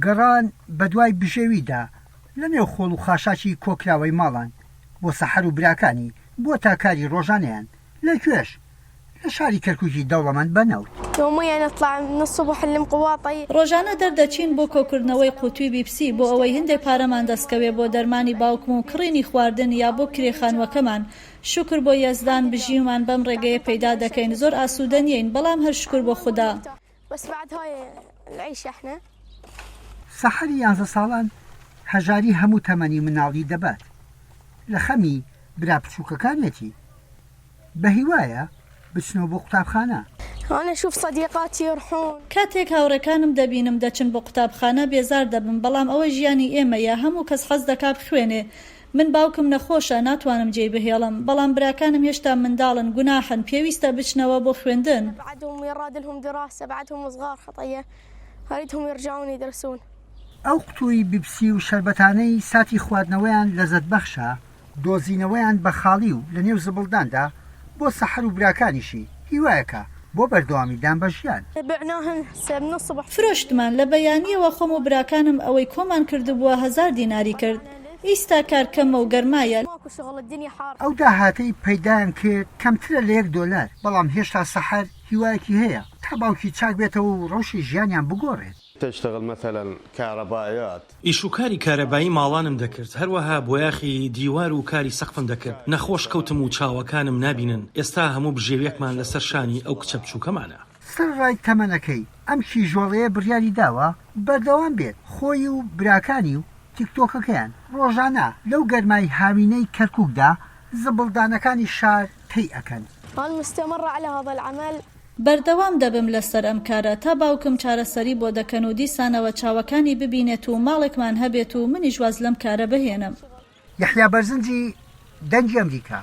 گەڕان بەدوای بژێویدا لە نێو خۆڵ و خاشاکی کۆکراوەی ماڵان بۆ سەحەر و براکانی بۆ تا کاری ڕۆژانەیان لەکوێش لە شاری کەرکووکی دەوڵەمەند بەنەوت. ڕۆژانە دەردەچین بۆ کۆکردنەوەی قوتووی بیپسی بۆ ئەوەی هەندێک پارەمان دەستکەوێ بۆ دەرمانی باوکم و کڕینی خواردن یا بۆ کرێخانوەکەمان. شکر بۆ یەزدان بژیومان بەم ڕێگەیە پەیدا دەکەین. زۆر ئاسوودە نیین بەڵام هەر شکر بۆ خوددا. سەحەری 11 ساڵان هەژاری هەموو تەمەنی مناڵی دەبات لە خەمی برا بچووکەکانێتی بە هیوایە بچنەوە بۆ قوتابخانە. کاتێک هاوڕێکانم دەبینم دەچن بۆ قوتابخانە بێزار دەبم بەڵام ئەوە ژیانی ئێمەیە هەموو کەس حەز دەکا بخوێنێ. من باوکم نەخۆشە ناتوانم جێی بهێڵم بەڵام براکانم هێشتا منداڵن گوناحن پێویستە بچنەوە بۆ خوێندن. ئەو قوتووی بیپسی و شەربەتانەی ساتی خواردنەوەیان لەزەت بەخشە دۆزینەوەیان بە خاڵی و لە نێو زبڵداندا بۆ سەحەر و براکانیشی هیوایەکە بۆ بەردەوامیدان بە ژیان. فرۆشتمان لە بەیانیەوە خۆم و براکانم ئەوەی کۆمان کردبووە 1000 دیناری کرد. ئیستا کارکەمە و گەرمایە. ئەو داهاتەی پەیدایان کرد کەمترە لە $1 بەڵام هێشتا سەحەر هیوایەکی هەیە تا باوکی چاک بێتەوە و ڕەوشی ژیانیان بگۆڕێت. تشتغل مثلا كهربائيات ئیشوکاری کارەبایی ماڵانم دەکرد هەروەها بۆیاخی دیوار و کاری سەقفم دەکرد نەخۆش کەوتم و چاوەکانم نابینن ئێستا هەموو بژێویەکمان لەسەر شانی ئەو کچە بچووکەمانە. سەرڕای تەمەنەکەی ئەم کیژۆڵەیە بڕیاری داوە بەردەوام بێت خۆی و براکانی و تیکتۆکەکەیان ڕۆژانە لەو گەرمای هاوینەی کەرکووکدا زبڵدانەکانی شار تێی ئەکەن. بەردەوام دەبم لەسەر ئەم کارە تا باوکم چارەسەری بۆ دەکەن و دیسانەوە چاوەکانی ببینێت و ماڵێکمان هەبێت و منیش واز لەم کارە بهێنم. یەحیا بەرزنجی دەنگی ئەمریکا.